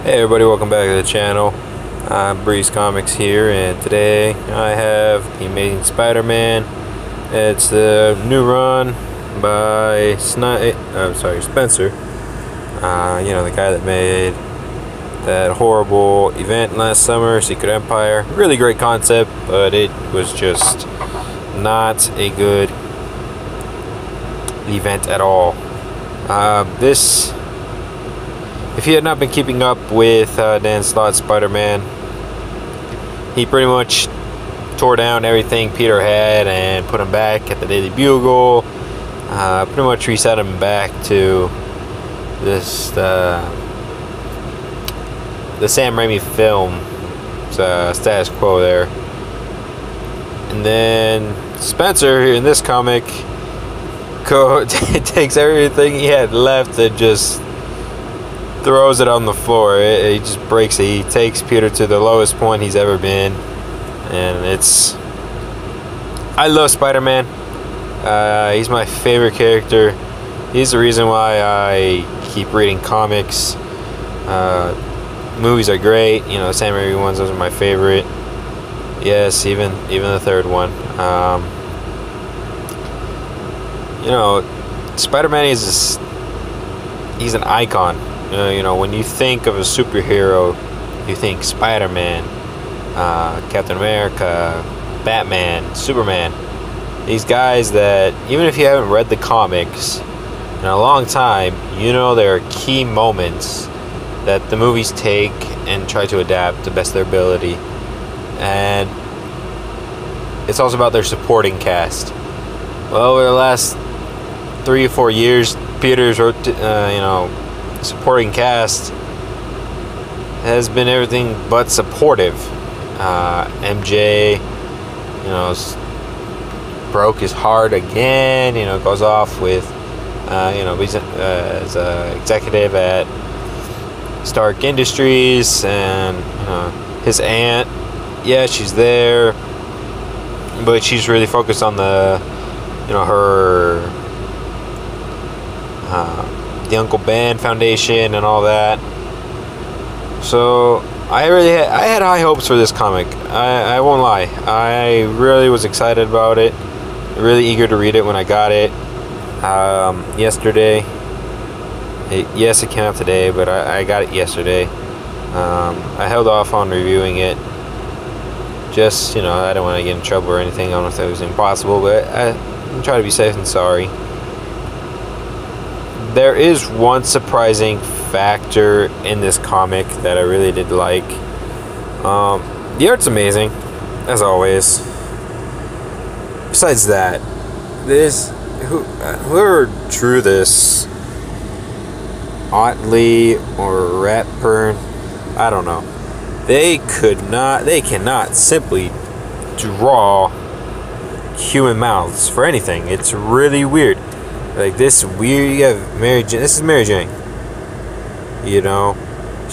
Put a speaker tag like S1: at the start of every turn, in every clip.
S1: Hey everybody, welcome back to the channel. I'm Breeze Comics here, and today I have The Amazing Spider-Man. It's the new run by Spencer. You know, the guy that made that horrible event last summer, Secret Empire. Really great concept, but it was just not a good event at all. If you had not been keeping up with Dan Slott's Spider-Man, he pretty much tore down everything Peter had and put him back at the Daily Bugle. Pretty much reset him back to this the Sam Raimi film status quo there. And then Spencer in this comic takes everything he had left and just throws it on the floor. He just breaks it. He takes Peter to the lowest point he's ever been, and I love Spider-Man. He's my favorite character. He's the reason why I keep reading comics. Movies are great. You know, Sam Raimi ones, those are my favorite. Yes, even the third one. You know, Spider-Man he's an icon. You know, when you think of a superhero, you think Spider-Man, Captain America, Batman, Superman. These guys that, even if you haven't read the comics in a long time, you know there are key moments that the movies take and try to adapt to best of their ability. And it's also about their supporting cast. Well, over the last 3 or 4 years, Peter's supporting cast has been everything but supportive. MJ, you know, broke his heart again. You know, goes off with, he's as an executive at Stark Industries, and his aunt, yeah, she's there, but she's really focused on the Uncle Ben Foundation and all that. So I had high hopes for this comic. I won't lie. I really was excited about it. Really eager to read it when I got it yesterday. Yes, it came out today, but I got it yesterday. I held off on reviewing it. Just, I don't want to get in trouble or anything. I don't know if that was impossible, but I'm trying to be safe than sorry. There is one surprising factor in this comic that I really did like. The art's amazing, as always. Besides that, whoever drew this, Otley or Ratburn, I don't know. They cannot simply draw human mouths for anything. It's really weird. Like this weird, you have Mary Jane. This is Mary Jane. You know,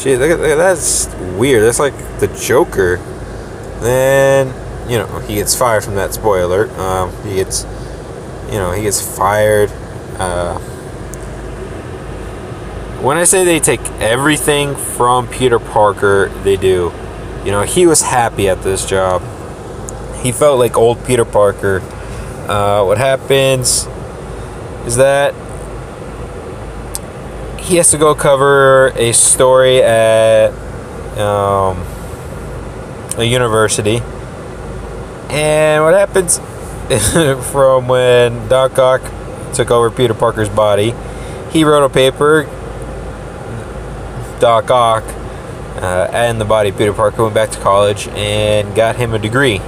S1: look at that's weird. That's like the Joker. Then he gets fired from that. Spoiler. He gets fired. When I say they take everything from Peter Parker, they do. He was happy at this job. He felt like old Peter Parker. What happens is that he has to go cover a story at a university. And what happens from when Doc Ock took over Peter Parker's body, he wrote a paper. Doc Ock and the body of Peter Parker went back to college and got him a degree.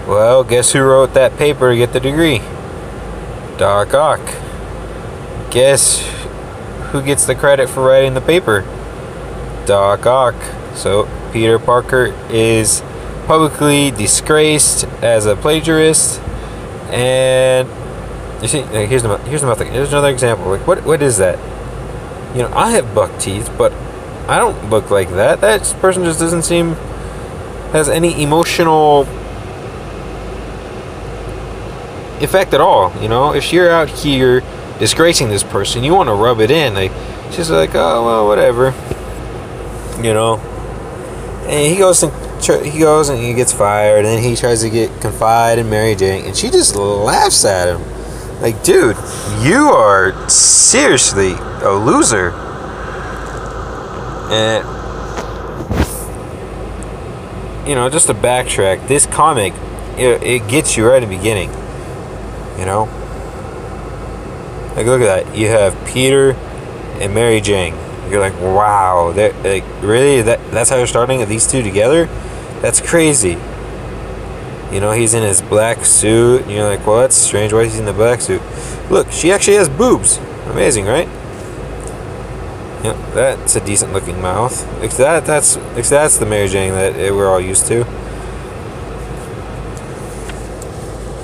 S1: Well, guess who wrote that paper to get the degree? Doc Ock. Guess who gets the credit for writing the paper? Doc Ock. So Peter Parker is publicly disgraced as a plagiarist. And you see, here's another example. Like what is that? I have buck teeth, but I don't look like that. That person just doesn't seem has any emotional effect at all. If you're out here disgracing this person, you want to rub it in. She's like, oh well, whatever. you know. And he goes and he gets fired, and then he tries to confide in Mary Jane, and she just laughs at him. Like, dude, you are seriously a loser. And, you know, just to backtrack, this comic, it gets you right in the beginning. You know? Like, look at that. You have Peter and Mary Jane. You're like, wow. Like, really? That's how you're starting these two together? That's crazy. You know, he's in his black suit, and you're like, well, that's strange. Why is he in the black suit? Look, she actually has boobs. Amazing, right? Yep, that's a decent looking mouth. That's the Mary Jane that we're all used to.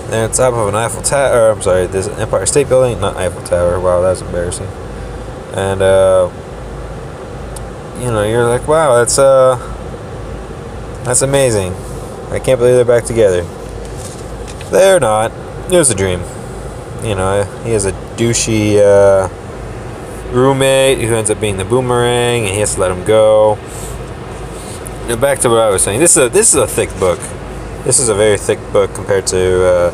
S1: And on top of an Eiffel Tower, I'm sorry, this Empire State Building, not Eiffel Tower. Wow, that's embarrassing. And you know, you're like, wow, that's amazing. I can't believe they're back together. They're not. It was a dream. You know, he has a douchey roommate who ends up being the Boomerang, and he has to let him go. Now back to what I was saying. This is a thick book. This is a very thick book compared to,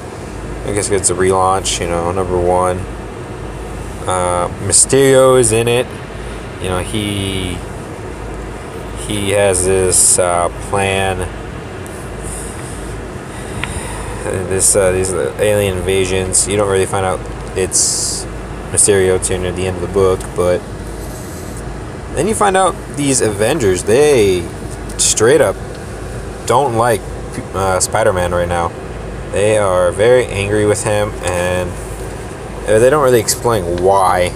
S1: I guess it's a relaunch. You know, #1. Mysterio is in it. You know, he has this plan. These alien invasions. You don't really find out it's Mysterio till near the end of the book, but then you find out these Avengers, they straight up don't like Spider-Man right now. They are very angry with him, and they don't really explain why.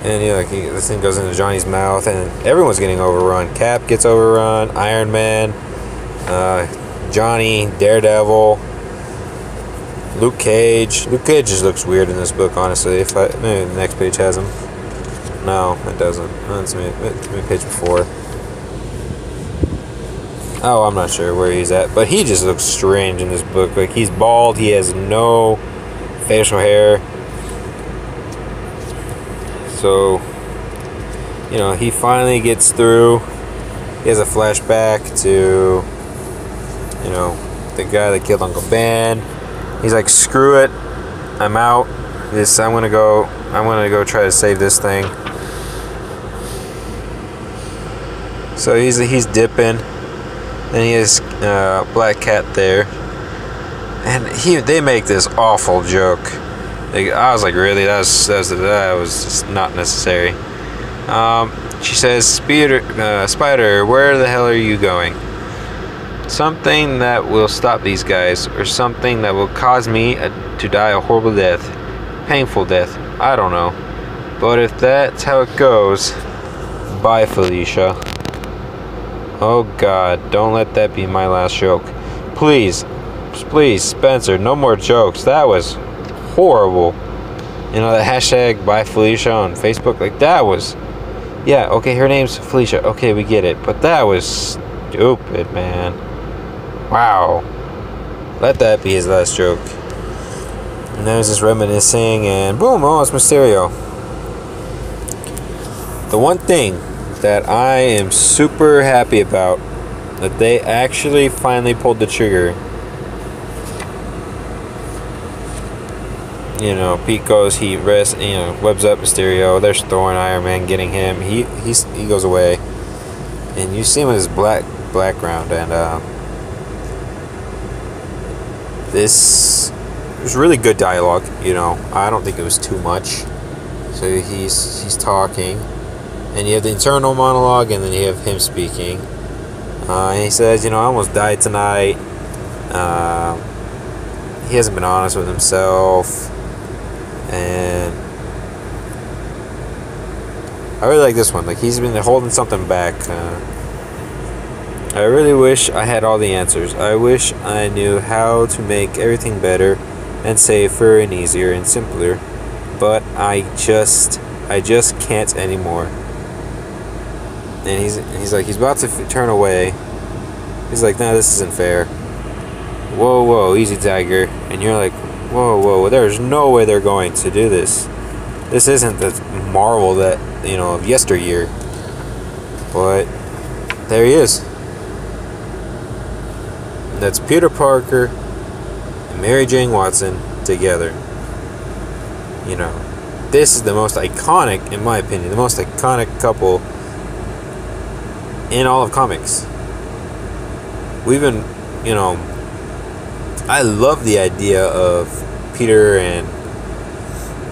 S1: And you know, like this thing goes into Johnny's mouth, and everyone's getting overrun. Cap gets overrun. Iron Man. Johnny, Daredevil, Luke Cage. Luke Cage just looks weird in this book, honestly. Maybe the next page has him. No, it doesn't. It's maybe page before. Oh, I'm not sure where he's at, but he just looks strange in this book. Like, he's bald. He has no facial hair. So, you know, he finally gets through. He has a flashback to, you know, the guy that killed Uncle Ben. He's like, screw it, I'm out. I'm gonna go try to save this thing. So he's dipping. Then he has Black Cat there, and they make this awful joke. Like, I was like, really? That was just not necessary. She says, Spider, where the hell are you going? Something that will stop these guys, or something that will cause me to die a horrible death. Painful death. I don't know. But if that's how it goes, bye, Felicia. Oh God, don't let that be my last joke. Please, Spencer, no more jokes. That was horrible. You know, the hashtag bye Felicia on Facebook, like, that was, yeah, okay, her name's Felicia. Okay, we get it. But that was stupid, man. Wow. Let that be his last joke. And there's this reminiscing, and boom, oh, it's Mysterio. The one thing that I am super happy about, that they actually finally pulled the trigger. You know, Pete goes, he webs up Mysterio. There's Thor and Iron Man getting him. He goes away, and you see him with his background, and this was really good dialogue. You know, I don't think it was too much. So he's talking, and you have the internal monologue, and then you have him speaking. And he says, you know, I almost died tonight. He hasn't been honest with himself. And I really like this one. Like, he's been holding something back. I really wish I had all the answers. I wish I knew how to make everything better and safer and easier and simpler. But I just can't anymore. And he's like, he's about to turn away. He's like, nah, this isn't fair. Whoa, easy, Tiger. And you're like, whoa, there's no way they're going to do this. This isn't the Marvel that, you know, of yesteryear. But there he is. That's Peter Parker and Mary Jane Watson together. You know, this is the most iconic, in my opinion, the most iconic couple in all of comics. We've been, you know, I love the idea of Peter and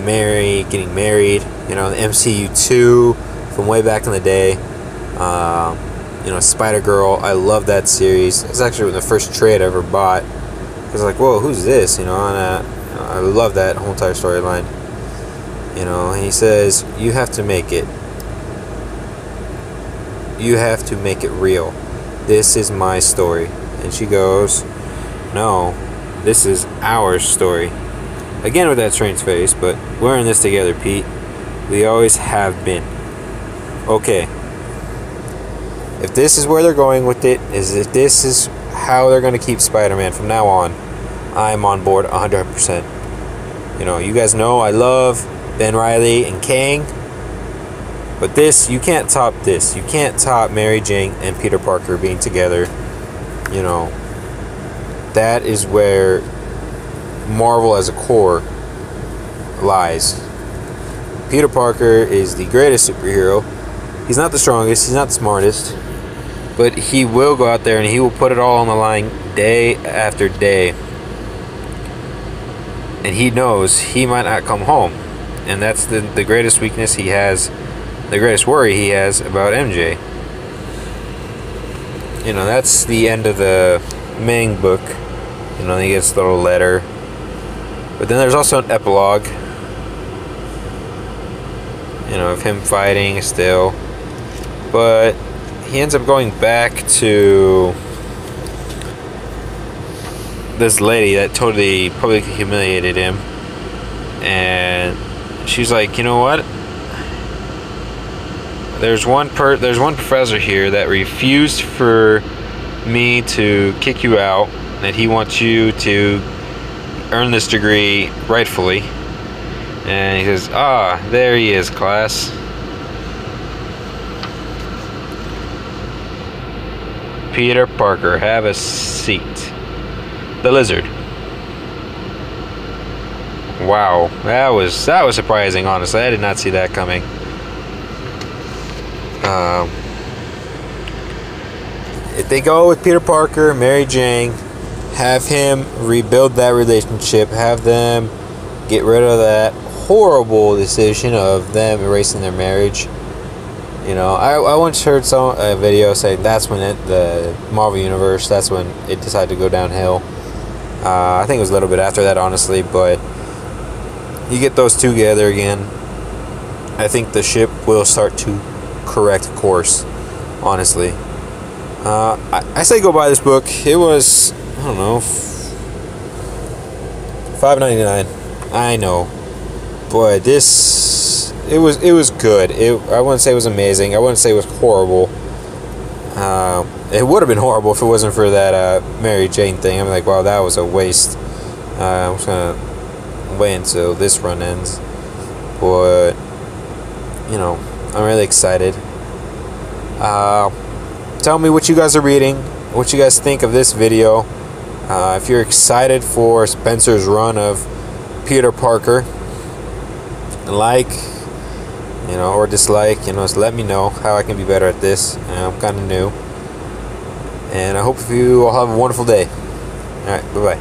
S1: Mary getting married. You know, the MCU 2 from way back in the day. You know, Spider-Girl. I love that series. It's actually the first trade I ever bought. Because like, whoa, who's this? You know, and I love that whole entire storyline. You know, and he says, you have to make it. You have to make it real. This is my story. And she goes, no, this is our story. Again with that strange face, but we're in this together, Pete. We always have been. Okay. If this is where they're going with it, if this is how they're going to keep Spider-Man from now on, I'm on board 100%. You know, you guys know I love Ben Reilly and Kang. But this, you can't top this. You can't top Mary Jane and Peter Parker being together. You know, that is where Marvel as a core lies. Peter Parker is the greatest superhero. He's not the strongest, he's not the smartest, but he will go out there and he will put it all on the line day after day. And he knows he might not come home. And that's the greatest weakness he has, the greatest worry he has about MJ. You know, that's the end of the Mang book. You know, he gets the little letter. But then there's also an epilogue. You know, of him fighting still. But he ends up going back to this lady that totally publicly humiliated him. And she's like, you know what? There's one professor here that refused for me to kick you out, that he wants you to earn this degree rightfully. And he says, ah, there he is, class. Peter Parker, have a seat. The Lizard. Wow, that was surprising, honestly. I did not see that coming. If they go with Peter Parker, Mary Jane, have him rebuild that relationship, have them get rid of that horrible decision of them erasing their marriage. You know, I once heard a video saying that's when the Marvel Universe, that's when it decided to go downhill. I think it was a little bit after that, honestly, but you get those two together again, I think the ship will start to correct course, honestly. I say go buy this book. It was, I don't know, $5.99. I know, but this, it was good. I wouldn't say it was amazing. I wouldn't say it was horrible. It would have been horrible if it wasn't for that Mary Jane thing. I'm like, wow, that was a waste. I'm just gonna wait until this run ends. But you know, I'm really excited. Tell me what you guys are reading, what you guys think of this video. If you're excited for Spencer's run of Peter Parker, like, you know, or dislike, you know, just let me know how I can be better at this. I'm kind of new. And I hope you all have a wonderful day. Alright, bye-bye.